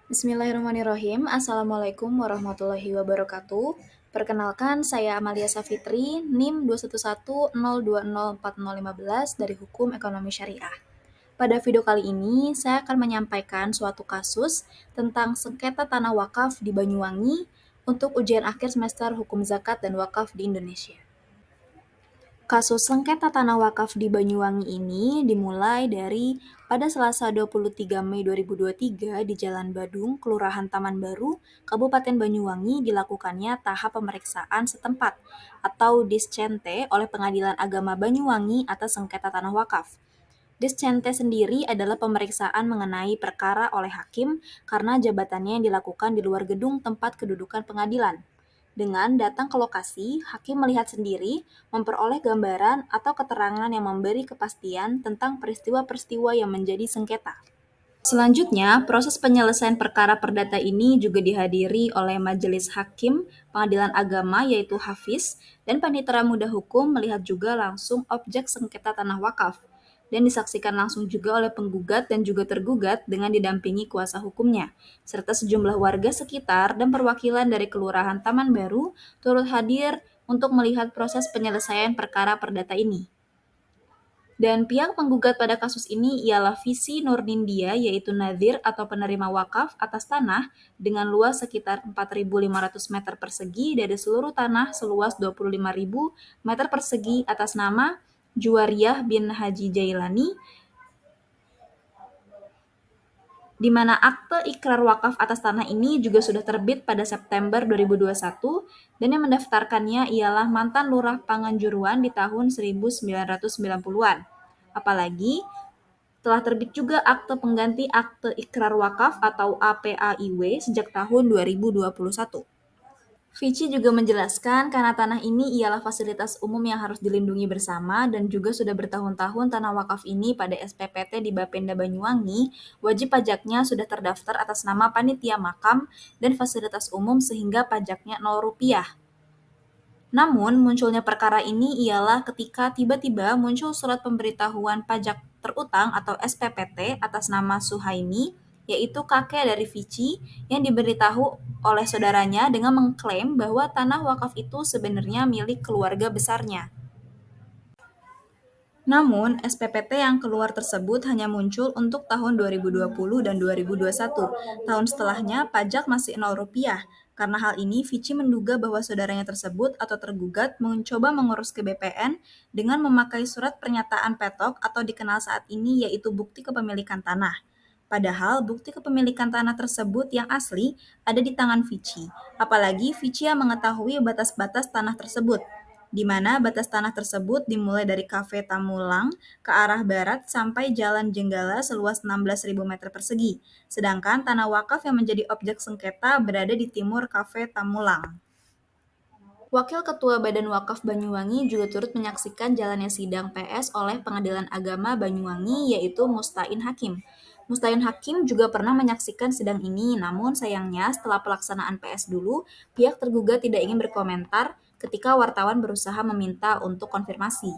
Bismillahirrahmanirrahim. Assalamualaikum warahmatullahi wabarakatuh. Perkenalkan, saya Amalia Safitri, NIM 21102040015 dari Hukum Ekonomi Syariah. Pada video kali ini, saya akan menyampaikan suatu kasus tentang sengketa tanah wakaf di Banyuwangi untuk ujian akhir semester Hukum Zakat dan Wakaf di Indonesia. Kasus sengketa tanah wakaf di Banyuwangi ini dimulai dari pada Selasa 23 Mei 2023 di Jalan Badung, Kelurahan Taman Baru, Kabupaten Banyuwangi dilakukannya tahap pemeriksaan setempat atau discente oleh Pengadilan Agama Banyuwangi atas sengketa tanah wakaf. Discente sendiri adalah pemeriksaan mengenai perkara oleh hakim karena jabatannya yang dilakukan di luar gedung tempat kedudukan pengadilan. Dengan datang ke lokasi, hakim melihat sendiri, memperoleh gambaran atau keterangan yang memberi kepastian tentang peristiwa-peristiwa yang menjadi sengketa. Selanjutnya, proses penyelesaian perkara perdata ini juga dihadiri oleh Majelis Hakim Pengadilan Agama yaitu Hafiz dan Panitera Muda Hukum melihat juga langsung objek sengketa tanah wakaf dan disaksikan langsung juga oleh penggugat dan juga tergugat dengan didampingi kuasa hukumnya, serta sejumlah warga sekitar dan perwakilan dari Kelurahan Taman Baru turut hadir untuk melihat proses penyelesaian perkara perdata ini. Dan pihak penggugat pada kasus ini ialah Visi Nurnindia, yaitu nadhir atau penerima wakaf atas tanah dengan luas sekitar 4.500 meter persegi dari seluruh tanah seluas 25.000 meter persegi atas nama Juwariyah bin Haji Jailani, di mana akte ikrar wakaf atas tanah ini juga sudah terbit pada September 2021 dan yang mendaftarkannya ialah mantan lurah Panganjuruan di tahun 1990-an. Apalagi telah terbit juga akte pengganti akte ikrar wakaf atau APAIW sejak tahun 2021. Vici juga menjelaskan karena tanah ini ialah fasilitas umum yang harus dilindungi bersama dan juga sudah bertahun-tahun tanah wakaf ini pada SPPT di Bapenda Banyuwangi, wajib pajaknya sudah terdaftar atas nama panitia makam dan fasilitas umum sehingga pajaknya Rp0. Namun, munculnya perkara ini ialah ketika tiba-tiba muncul surat pemberitahuan pajak terutang atau SPPT atas nama Suhaimi, yaitu kakek dari Vici, yang diberitahu oleh saudaranya dengan mengklaim bahwa tanah wakaf itu sebenarnya milik keluarga besarnya. Namun, SPPT yang keluar tersebut hanya muncul untuk tahun 2020 dan 2021. Tahun setelahnya, pajak masih Rp0. Karena hal ini, Vici menduga bahwa saudaranya tersebut atau tergugat mencoba mengurus ke BPN dengan memakai surat pernyataan petok atau dikenal saat ini yaitu bukti kepemilikan tanah. Padahal bukti kepemilikan tanah tersebut yang asli ada di tangan Vici. Apalagi Vici yang mengetahui batas-batas tanah tersebut, di mana batas tanah tersebut dimulai dari Kafe Tamulang ke arah barat sampai Jalan Jenggala seluas 16.000 meter persegi. Sedangkan tanah wakaf yang menjadi objek sengketa berada di timur Kafe Tamulang. Wakil Ketua Badan Wakaf Banyuwangi juga turut menyaksikan jalannya sidang PS oleh Pengadilan Agama Banyuwangi yaitu Mustain Hakim. Mustain Hakim juga pernah menyaksikan sidang ini, namun sayangnya setelah pelaksanaan PS dulu, pihak tergugat tidak ingin berkomentar ketika wartawan berusaha meminta untuk konfirmasi.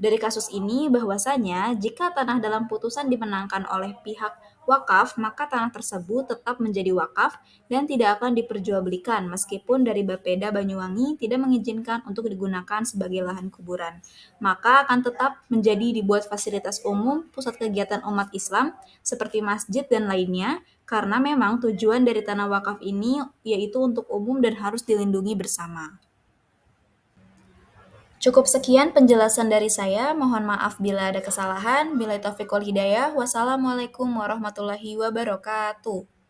Dari kasus ini bahwasanya jika tanah dalam putusan dimenangkan oleh pihak wakaf, maka tanah tersebut tetap menjadi wakaf dan tidak akan diperjualbelikan meskipun dari Bapeda Banyuwangi tidak mengizinkan untuk digunakan sebagai lahan kuburan. Maka akan tetap menjadi dibuat fasilitas umum, pusat kegiatan umat Islam seperti masjid dan lainnya karena memang tujuan dari tanah wakaf ini yaitu untuk umum dan harus dilindungi bersama. Cukup sekian penjelasan dari saya, mohon maaf bila ada kesalahan. Billahi taufiq wal hidayah. Wassalamualaikum warahmatullahi wabarakatuh.